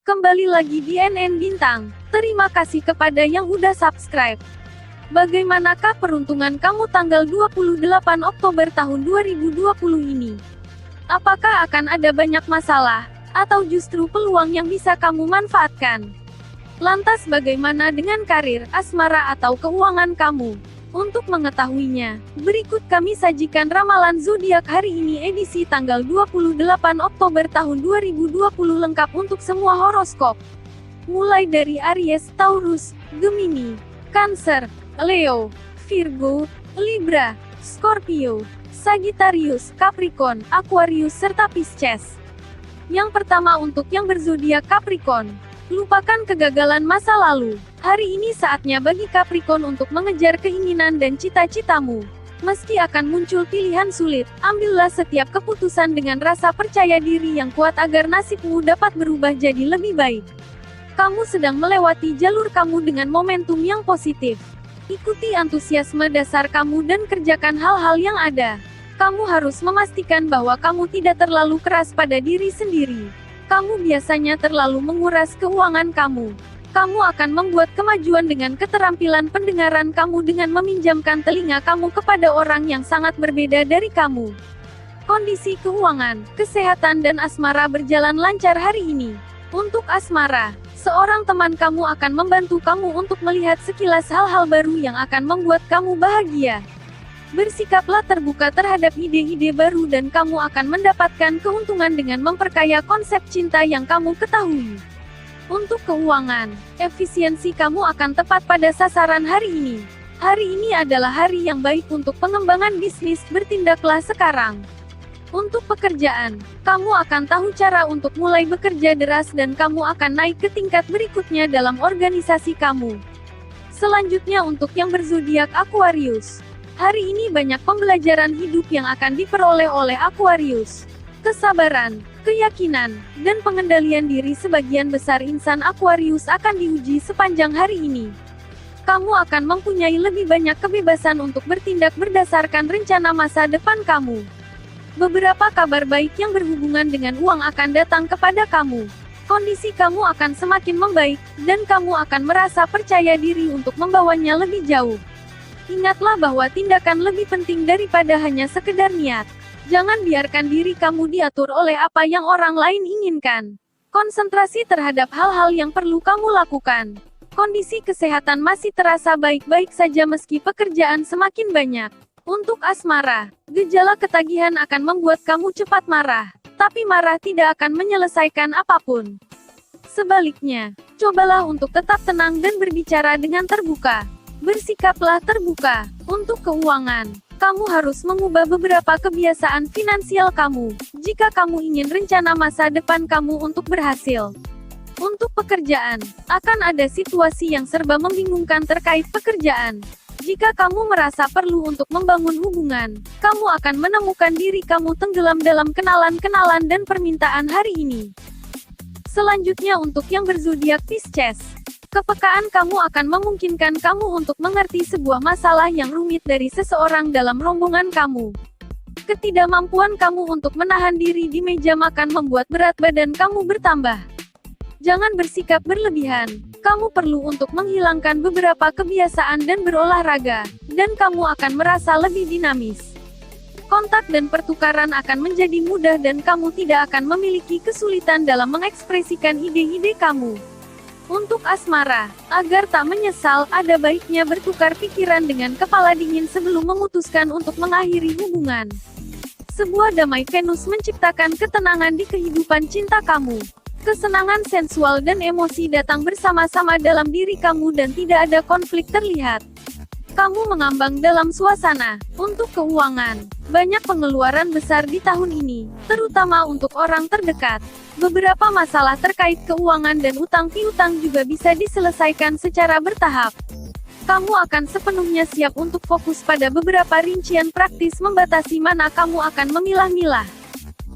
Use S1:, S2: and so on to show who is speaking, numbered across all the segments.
S1: Kembali lagi di NN Bintang. Terima kasih kepada yang udah subscribe. Bagaimanakah peruntungan kamu tanggal 28 Oktober tahun 2020 ini? Apakah akan ada banyak masalah, atau justru peluang yang bisa kamu manfaatkan? Lantas bagaimana dengan karir, asmara atau keuangan kamu? Untuk mengetahuinya, berikut kami sajikan ramalan zodiak hari ini edisi tanggal 28 Oktober tahun 2020 lengkap untuk semua horoskop. Mulai dari Aries, Taurus, Gemini, Cancer, Leo, Virgo, Libra, Scorpio, Sagittarius, Capricorn, Aquarius serta Pisces. Yang pertama untuk yang berzodiak Capricorn. Lupakan kegagalan masa lalu. Hari ini saatnya bagi Capricorn untuk mengejar keinginan dan cita-citamu. Meski akan muncul pilihan sulit, ambillah setiap keputusan dengan rasa percaya diri yang kuat agar nasibmu dapat berubah jadi lebih baik. Kamu sedang melewati jalur kamu dengan momentum yang positif. Ikuti antusiasme dasar kamu dan kerjakan hal-hal yang ada. Kamu harus memastikan bahwa kamu tidak terlalu keras pada diri sendiri. Kamu biasanya terlalu menguras keuangan kamu. Kamu akan membuat kemajuan dengan keterampilan pendengaran kamu dengan meminjamkan telinga kamu kepada orang yang sangat berbeda dari kamu. Kondisi keuangan, kesehatan dan asmara berjalan lancar hari ini. Untuk asmara, seorang teman kamu akan membantu kamu untuk melihat sekilas hal-hal baru yang akan membuat kamu bahagia. Bersikaplah terbuka terhadap ide-ide baru dan kamu akan mendapatkan keuntungan dengan memperkaya konsep cinta yang kamu ketahui. Untuk keuangan, efisiensi kamu akan tepat pada sasaran hari ini. Hari ini adalah hari yang baik untuk pengembangan bisnis, bertindaklah sekarang. Untuk pekerjaan, kamu akan tahu cara untuk mulai bekerja deras dan kamu akan naik ke tingkat berikutnya dalam organisasi kamu. Selanjutnya untuk yang berzodiak Aquarius. Hari ini banyak pembelajaran hidup yang akan diperoleh oleh Aquarius. Kesabaran, keyakinan, dan pengendalian diri sebagian besar insan Aquarius akan diuji sepanjang hari ini. Kamu akan mempunyai lebih banyak kebebasan untuk bertindak berdasarkan rencana masa depan kamu. Beberapa kabar baik yang berhubungan dengan uang akan datang kepada kamu. Kondisi kamu akan semakin membaik, dan kamu akan merasa percaya diri untuk membawanya lebih jauh. Ingatlah bahwa tindakan lebih penting daripada hanya sekedar niat. Jangan biarkan diri kamu diatur oleh apa yang orang lain inginkan. Konsentrasi terhadap hal-hal yang perlu kamu lakukan. Kondisi kesehatan masih terasa baik-baik saja meski pekerjaan semakin banyak. Untuk asmara, gejala ketagihan akan membuat kamu cepat marah. Tapi marah tidak akan menyelesaikan apapun. Sebaliknya, cobalah untuk tetap tenang dan berbicara dengan terbuka. Bersikaplah terbuka. Untuk keuangan, kamu harus mengubah beberapa kebiasaan finansial kamu, jika kamu ingin rencana masa depan kamu untuk berhasil. Untuk pekerjaan, akan ada situasi yang serba membingungkan terkait pekerjaan. Jika kamu merasa perlu untuk membangun hubungan, kamu akan menemukan diri kamu tenggelam dalam kenalan-kenalan dan permintaan hari ini. Selanjutnya untuk yang berzodiak Pisces. Kepekaan kamu akan memungkinkan kamu untuk mengerti sebuah masalah yang rumit dari seseorang dalam rombongan kamu. Ketidakmampuan kamu untuk menahan diri di meja makan membuat berat badan kamu bertambah. Jangan bersikap berlebihan. Kamu perlu untuk menghilangkan beberapa kebiasaan dan berolahraga, dan kamu akan merasa lebih dinamis. Kontak dan pertukaran akan menjadi mudah dan kamu tidak akan memiliki kesulitan dalam mengekspresikan ide-ide kamu. Untuk asmara, agar tak menyesal, ada baiknya bertukar pikiran dengan kepala dingin sebelum memutuskan untuk mengakhiri hubungan. Sebuah damai Venus menciptakan ketenangan di kehidupan cinta kamu. Kesenangan sensual dan emosi datang bersama-sama dalam diri kamu dan tidak ada konflik terlihat. Kamu mengambang dalam suasana. Untuk keuangan, banyak pengeluaran besar di tahun ini, terutama untuk orang terdekat. Beberapa masalah terkait keuangan dan utang piutang juga bisa diselesaikan secara bertahap. Kamu akan sepenuhnya siap untuk fokus pada beberapa rincian praktis membatasi mana kamu akan memilah-milah.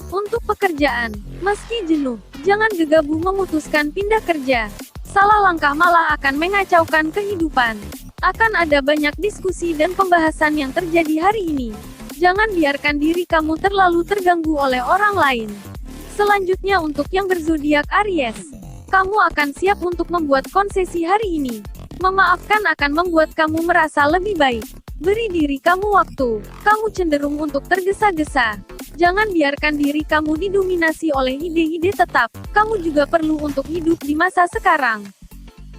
S1: Untuk pekerjaan, meski jenuh, jangan gegabah memutuskan pindah kerja. Salah langkah malah akan mengacaukan kehidupan. Akan ada banyak diskusi dan pembahasan yang terjadi hari ini. Jangan biarkan diri kamu terlalu terganggu oleh orang lain. Selanjutnya untuk yang berzodiak Aries. Kamu akan siap untuk membuat konsesi hari ini. Memaafkan akan membuat kamu merasa lebih baik. Beri diri kamu waktu. Kamu cenderung untuk tergesa-gesa. Jangan biarkan diri kamu didominasi oleh ide-ide tetap. Kamu juga perlu untuk hidup di masa sekarang.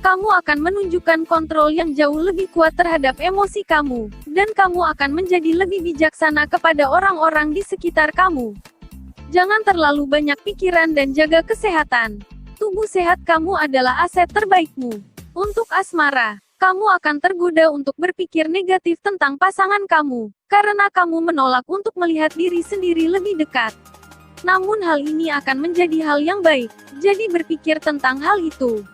S1: Kamu akan menunjukkan kontrol yang jauh lebih kuat terhadap emosi kamu, dan kamu akan menjadi lebih bijaksana kepada orang-orang di sekitar kamu. Jangan terlalu banyak pikiran dan jaga kesehatan. Tubuh sehat kamu adalah aset terbaikmu. Untuk asmara, kamu akan tergoda untuk berpikir negatif tentang pasangan kamu, karena kamu menolak untuk melihat diri sendiri lebih dekat. Namun hal ini akan menjadi hal yang baik, jadi berpikir tentang hal itu.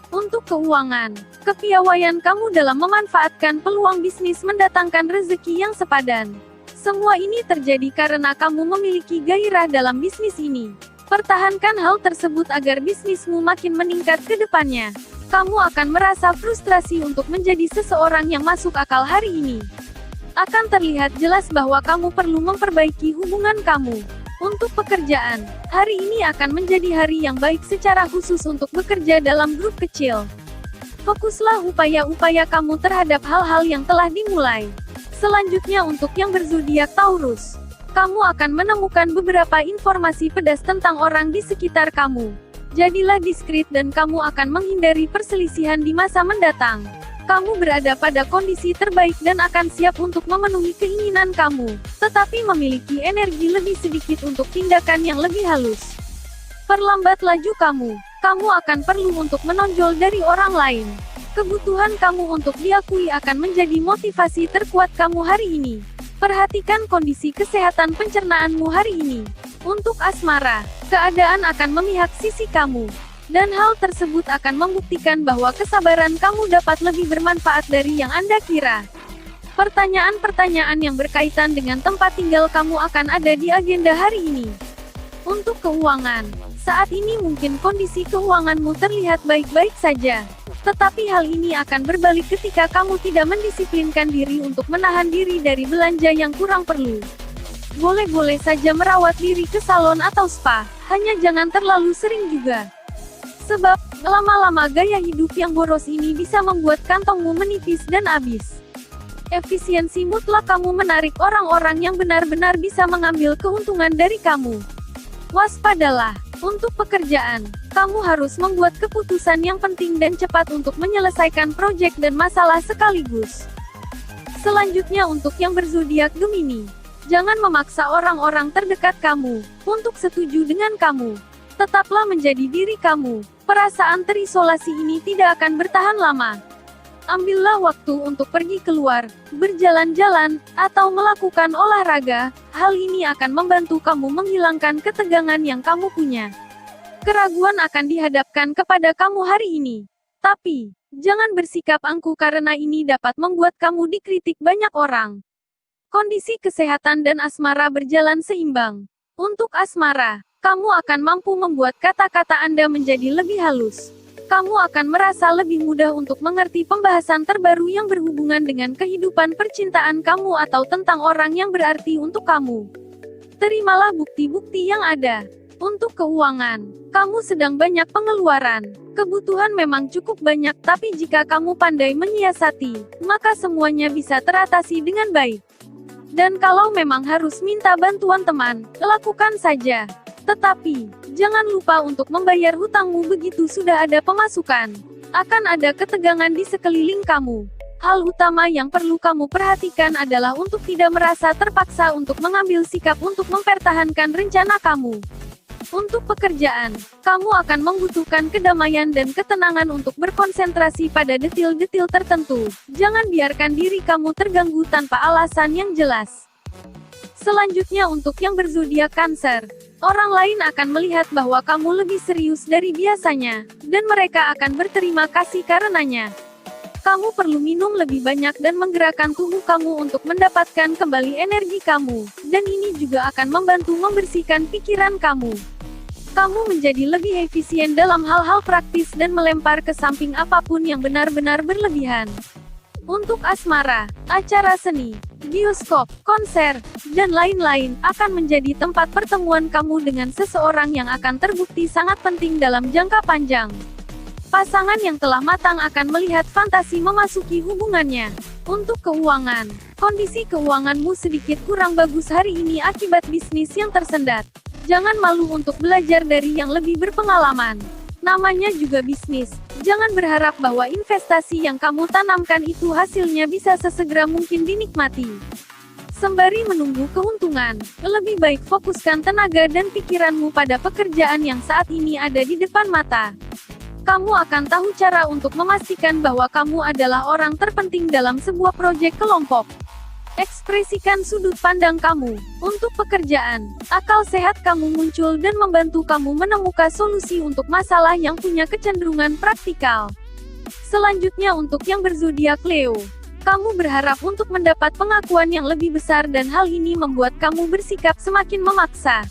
S1: Untuk keuangan, kepiawaian kamu dalam memanfaatkan peluang bisnis mendatangkan rezeki yang sepadan. Semua ini terjadi karena kamu memiliki gairah dalam bisnis ini. Pertahankan hal tersebut agar bisnismu makin meningkat ke depannya. Kamu akan merasa frustrasi untuk menjadi seseorang yang masuk akal hari ini. Akan terlihat jelas bahwa kamu perlu memperbaiki hubungan kamu. Untuk pekerjaan, hari ini akan menjadi hari yang baik secara khusus untuk bekerja dalam grup kecil. Fokuslah upaya-upaya kamu terhadap hal-hal yang telah dimulai. Selanjutnya untuk yang berzodiak Taurus. Kamu akan menemukan beberapa informasi pedas tentang orang di sekitar kamu. Jadilah diskret dan kamu akan menghindari perselisihan di masa mendatang. Kamu berada pada kondisi terbaik dan akan siap untuk memenuhi keinginan kamu, tetapi memiliki energi lebih sedikit untuk tindakan yang lebih halus. Perlambat laju kamu. Kamu akan perlu untuk menonjol dari orang lain. Kebutuhan kamu untuk diakui akan menjadi motivasi terkuat kamu hari ini. Perhatikan kondisi kesehatan pencernaanmu hari ini. Untuk asmara, keadaan akan memihak sisi kamu. Dan hal tersebut akan membuktikan bahwa kesabaran kamu dapat lebih bermanfaat dari yang Anda kira. Pertanyaan-pertanyaan yang berkaitan dengan tempat tinggal kamu akan ada di agenda hari ini. Untuk keuangan, saat ini mungkin kondisi keuanganmu terlihat baik-baik saja. Tetapi hal ini akan berbalik ketika kamu tidak mendisiplinkan diri untuk menahan diri dari belanja yang kurang perlu. Boleh-boleh saja merawat diri ke salon atau spa, hanya jangan terlalu sering juga. Sebab, lama-lama gaya hidup yang boros ini bisa membuat kantongmu menipis dan habis. Efisiensi mutlak kamu menarik orang-orang yang benar-benar bisa mengambil keuntungan dari kamu. Waspadalah. Untuk pekerjaan, kamu harus membuat keputusan yang penting dan cepat untuk menyelesaikan proyek dan masalah sekaligus. Selanjutnya untuk yang berzodiak Gemini. Jangan memaksa orang-orang terdekat kamu untuk setuju dengan kamu. Tetaplah menjadi diri kamu. Perasaan terisolasi ini tidak akan bertahan lama. Ambillah waktu untuk pergi keluar, berjalan-jalan, atau melakukan olahraga. Hal ini akan membantu kamu menghilangkan ketegangan yang kamu punya. Keraguan akan dihadapkan kepada kamu hari ini. Tapi, jangan bersikap angkuh karena ini dapat membuat kamu dikritik banyak orang. Kondisi kesehatan dan asmara berjalan seimbang. Untuk asmara, kamu akan mampu membuat kata-kata Anda menjadi lebih halus. Kamu akan merasa lebih mudah untuk mengerti pembahasan terbaru yang berhubungan dengan kehidupan percintaan kamu atau tentang orang yang berarti untuk kamu. Terimalah bukti-bukti yang ada. Untuk keuangan, kamu sedang banyak pengeluaran. Kebutuhan memang cukup banyak, tapi jika kamu pandai menyiasati, maka semuanya bisa teratasi dengan baik. Dan kalau memang harus minta bantuan teman, lakukan saja. Tetapi, jangan lupa untuk membayar hutangmu begitu sudah ada pemasukan. Akan ada ketegangan di sekeliling kamu. Hal utama yang perlu kamu perhatikan adalah untuk tidak merasa terpaksa untuk mengambil sikap untuk mempertahankan rencana kamu. Untuk pekerjaan, kamu akan membutuhkan kedamaian dan ketenangan untuk berkonsentrasi pada detil-detil tertentu. Jangan biarkan diri kamu terganggu tanpa alasan yang jelas. Selanjutnya untuk yang berzodiak Cancer. Orang lain akan melihat bahwa kamu lebih serius dari biasanya, dan mereka akan berterima kasih karenanya. Kamu perlu minum lebih banyak dan menggerakkan tubuh kamu untuk mendapatkan kembali energi kamu, dan ini juga akan membantu membersihkan pikiran kamu. Kamu menjadi lebih efisien dalam hal-hal praktis dan melempar ke samping apapun yang benar-benar berlebihan. Untuk asmara, acara seni, bioskop, konser, dan lain-lain, akan menjadi tempat pertemuan kamu dengan seseorang yang akan terbukti sangat penting dalam jangka panjang. Pasangan yang telah matang akan melihat fantasi memasuki hubungannya. Untuk keuangan, kondisi keuanganmu sedikit kurang bagus hari ini akibat bisnis yang tersendat. Jangan malu untuk belajar dari yang lebih berpengalaman. Namanya juga bisnis. Jangan berharap bahwa investasi yang kamu tanamkan itu hasilnya bisa sesegera mungkin dinikmati. Sembari menunggu keuntungan, lebih baik fokuskan tenaga dan pikiranmu pada pekerjaan yang saat ini ada di depan mata. Kamu akan tahu cara untuk memastikan bahwa kamu adalah orang terpenting dalam sebuah proyek kelompok. Ekspresikan sudut pandang kamu. Untuk pekerjaan, akal sehat kamu muncul dan membantu kamu menemukan solusi untuk masalah yang punya kecenderungan praktikal. Selanjutnya untuk yang berzodiak Leo. Kamu berharap untuk mendapat pengakuan yang lebih besar dan hal ini membuat kamu bersikap semakin memaksa.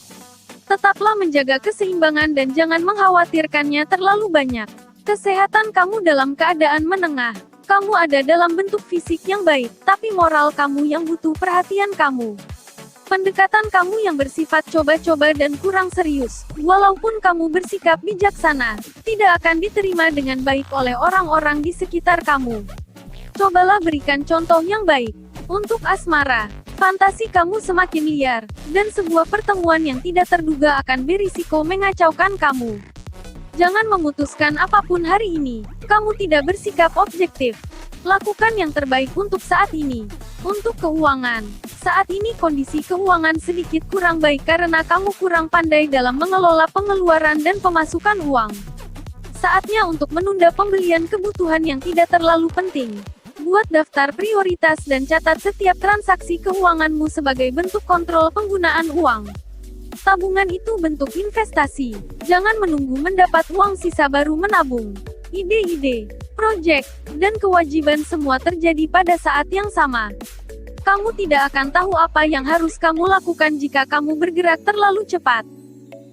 S1: Tetaplah menjaga keseimbangan dan jangan mengkhawatirkannya terlalu banyak. Kesehatan kamu dalam keadaan menengah. Kamu ada dalam bentuk fisik yang baik, tapi moral kamu yang butuh perhatian kamu. Pendekatan kamu yang bersifat coba-coba dan kurang serius, walaupun kamu bersikap bijaksana, tidak akan diterima dengan baik oleh orang-orang di sekitar kamu. Cobalah berikan contoh yang baik. Untuk asmara, fantasi kamu semakin liar, dan sebuah pertemuan yang tidak terduga akan berisiko mengacaukan kamu. Jangan memutuskan apapun hari ini. Kamu tidak bersikap objektif. Lakukan yang terbaik untuk saat ini. Untuk keuangan, saat ini kondisi keuangan sedikit kurang baik karena kamu kurang pandai dalam mengelola pengeluaran dan pemasukan uang. Saatnya untuk menunda pembelian kebutuhan yang tidak terlalu penting. Buat daftar prioritas dan catat setiap transaksi keuanganmu sebagai bentuk kontrol penggunaan uang. Tabungan itu bentuk investasi. Jangan menunggu mendapat uang sisa baru menabung. Ide-ide, proyek, dan kewajiban semua terjadi pada saat yang sama. Kamu tidak akan tahu apa yang harus kamu lakukan jika kamu bergerak terlalu cepat.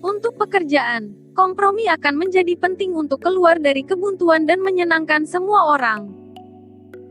S1: Untuk pekerjaan, kompromi akan menjadi penting untuk keluar dari kebuntuan dan menyenangkan semua orang.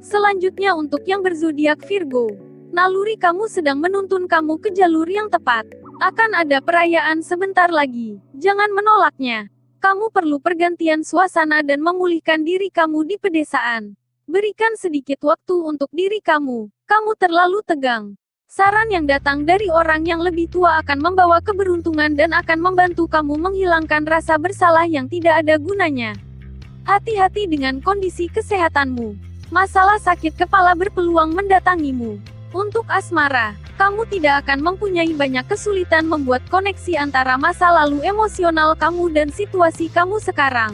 S1: Selanjutnya untuk yang berzodiak Virgo. Naluri kamu sedang menuntun kamu ke jalur yang tepat. Akan ada perayaan sebentar lagi. Jangan menolaknya. Kamu perlu pergantian suasana dan memulihkan diri kamu di pedesaan. Berikan sedikit waktu untuk diri kamu. Kamu terlalu tegang. Saran yang datang dari orang yang lebih tua akan membawa keberuntungan dan akan membantu kamu menghilangkan rasa bersalah yang tidak ada gunanya. Hati-hati dengan kondisi kesehatanmu. Masalah sakit kepala berpeluang mendatangimu. Untuk asmara, kamu tidak akan mempunyai banyak kesulitan membuat koneksi antara masa lalu emosional kamu dan situasi kamu sekarang.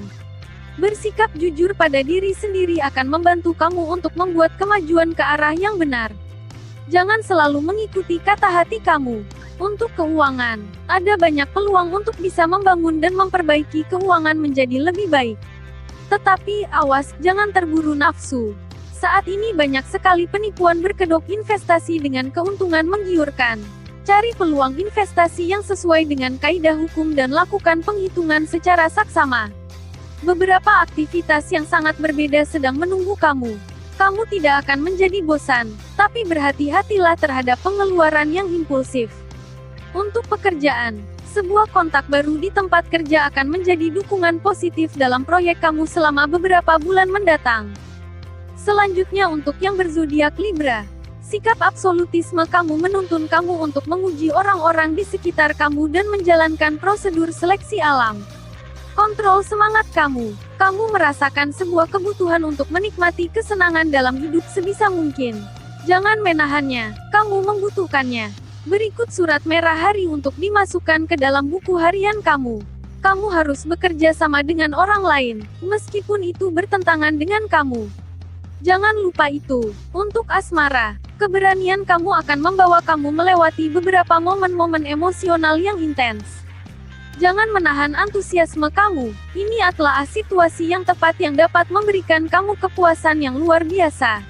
S1: Bersikap jujur pada diri sendiri akan membantu kamu untuk membuat kemajuan ke arah yang benar. Jangan selalu mengikuti kata hati kamu. Untuk keuangan, ada banyak peluang untuk bisa membangun dan memperbaiki keuangan menjadi lebih baik. Tetapi, awas, jangan terburu nafsu. Saat ini banyak sekali penipuan berkedok investasi dengan keuntungan menggiurkan. Cari peluang investasi yang sesuai dengan kaidah hukum dan lakukan penghitungan secara saksama. Beberapa aktivitas yang sangat berbeda sedang menunggu kamu. Kamu tidak akan menjadi bosan, tapi berhati-hatilah terhadap pengeluaran yang impulsif. Untuk pekerjaan, sebuah kontak baru di tempat kerja akan menjadi dukungan positif dalam proyek kamu selama beberapa bulan mendatang. Selanjutnya untuk yang berzodiak Libra. Sikap absolutisme kamu menuntun kamu untuk menguji orang-orang di sekitar kamu dan menjalankan prosedur seleksi alam. Kontrol semangat kamu. Kamu merasakan sebuah kebutuhan untuk menikmati kesenangan dalam hidup sebisa mungkin. Jangan menahannya, kamu membutuhkannya. Berikut surat merah hari untuk dimasukkan ke dalam buku harian kamu. Kamu harus bekerja sama dengan orang lain, meskipun itu bertentangan dengan kamu. Jangan lupa itu. Untuk asmara, keberanian kamu akan membawa kamu melewati beberapa momen-momen emosional yang intens. Jangan menahan antusiasme kamu. Ini adalah situasi yang tepat yang dapat memberikan kamu kepuasan yang luar biasa.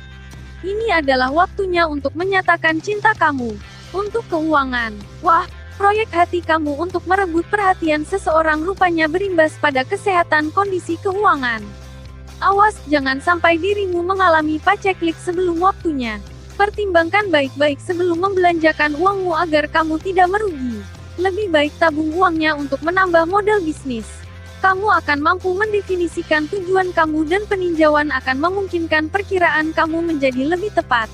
S1: Ini adalah waktunya untuk menyatakan cinta kamu. Untuk keuangan, wah, proyek hati kamu untuk merebut perhatian seseorang rupanya berimbas pada kesehatan kondisi keuangan. Awas, jangan sampai dirimu mengalami paceklik sebelum waktunya. Pertimbangkan baik-baik sebelum membelanjakan uangmu agar kamu tidak merugi. Lebih baik tabung uangnya untuk menambah modal bisnis. Kamu akan mampu mendefinisikan tujuan kamu dan peninjauan akan memungkinkan perkiraan kamu menjadi lebih tepat.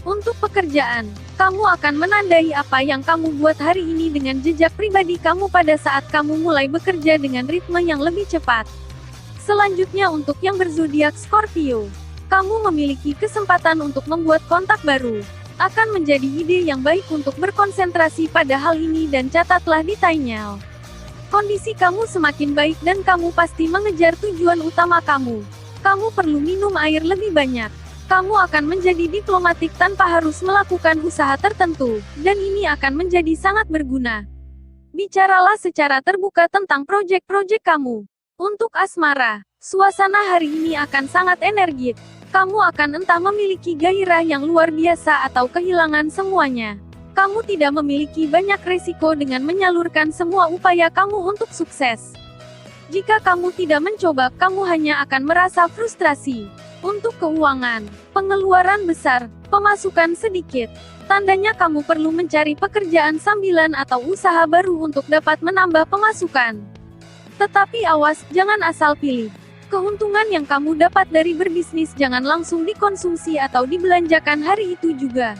S1: Untuk pekerjaan, kamu akan menandai apa yang kamu buat hari ini dengan jejak pribadi kamu pada saat kamu mulai bekerja dengan ritme yang lebih cepat. Selanjutnya untuk yang berzodiak Scorpio. Kamu memiliki kesempatan untuk membuat kontak baru. Akan menjadi ide yang baik untuk berkonsentrasi pada hal ini dan catatlah detailnya. Kondisi kamu semakin baik dan kamu pasti mengejar tujuan utama kamu. Kamu perlu minum air lebih banyak. Kamu akan menjadi diplomatik tanpa harus melakukan usaha tertentu, dan ini akan menjadi sangat berguna. Bicaralah secara terbuka tentang proyek-proyek kamu. Untuk asmara, suasana hari ini akan sangat energik. Kamu akan entah memiliki gairah yang luar biasa atau kehilangan semuanya. Kamu tidak memiliki banyak resiko dengan menyalurkan semua upaya kamu untuk sukses. Jika kamu tidak mencoba, kamu hanya akan merasa frustrasi. Untuk keuangan, pengeluaran besar, pemasukan sedikit. Tandanya kamu perlu mencari pekerjaan sambilan atau usaha baru untuk dapat menambah pemasukan. Tetapi awas, jangan asal pilih. Keuntungan yang kamu dapat dari berbisnis jangan langsung dikonsumsi atau dibelanjakan hari itu juga.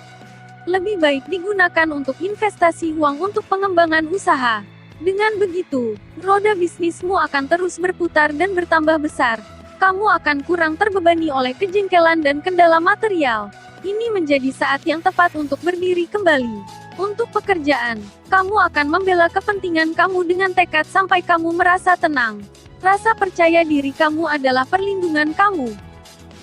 S1: Lebih baik digunakan untuk investasi uang untuk pengembangan usaha. Dengan begitu, roda bisnismu akan terus berputar dan bertambah besar. Kamu akan kurang terbebani oleh kejengkelan dan kendala material. Ini menjadi saat yang tepat untuk berdiri kembali. Untuk pekerjaan, kamu akan membela kepentingan kamu dengan tekad sampai kamu merasa tenang. Rasa percaya diri kamu adalah perlindungan kamu.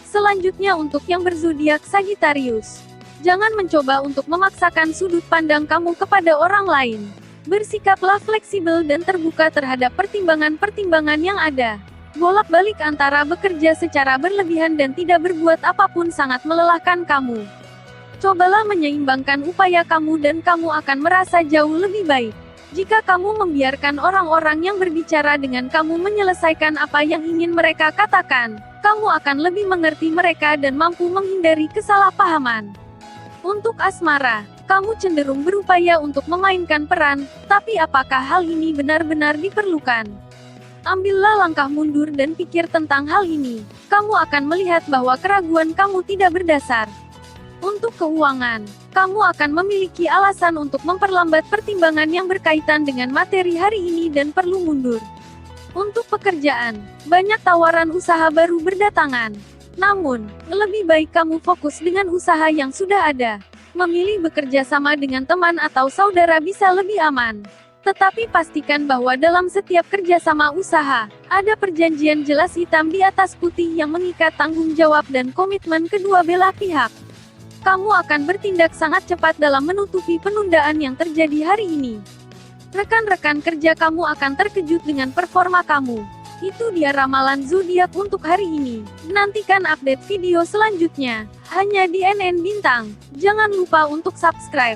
S1: Selanjutnya untuk yang berzodiak Sagittarius. Jangan mencoba untuk memaksakan sudut pandang kamu kepada orang lain. Bersikaplah fleksibel dan terbuka terhadap pertimbangan-pertimbangan yang ada. Bolak-balik antara bekerja secara berlebihan dan tidak berbuat apapun sangat melelahkan kamu. Cobalah menyeimbangkan upaya kamu dan kamu akan merasa jauh lebih baik. Jika kamu membiarkan orang-orang yang berbicara dengan kamu menyelesaikan apa yang ingin mereka katakan, kamu akan lebih mengerti mereka dan mampu menghindari kesalahpahaman. Untuk asmara, kamu cenderung berupaya untuk memainkan peran, tapi apakah hal ini benar-benar diperlukan? Ambillah langkah mundur dan pikir tentang hal ini. Kamu akan melihat bahwa keraguan kamu tidak berdasar. Untuk keuangan, kamu akan memiliki alasan untuk memperlambat pertimbangan yang berkaitan dengan materi hari ini dan perlu mundur. Untuk pekerjaan, banyak tawaran usaha baru berdatangan. Namun, lebih baik kamu fokus dengan usaha yang sudah ada. Memilih bekerja sama dengan teman atau saudara bisa lebih aman. Tetapi pastikan bahwa dalam setiap kerjasama usaha, ada perjanjian jelas hitam di atas putih yang mengikat tanggung jawab dan komitmen kedua belah pihak. Kamu akan bertindak sangat cepat dalam menutupi penundaan yang terjadi hari ini. Rekan-rekan kerja kamu akan terkejut dengan performa kamu. Itu dia ramalan zodiak untuk hari ini. Nantikan update video selanjutnya, hanya di NN Bintang. Jangan lupa untuk subscribe.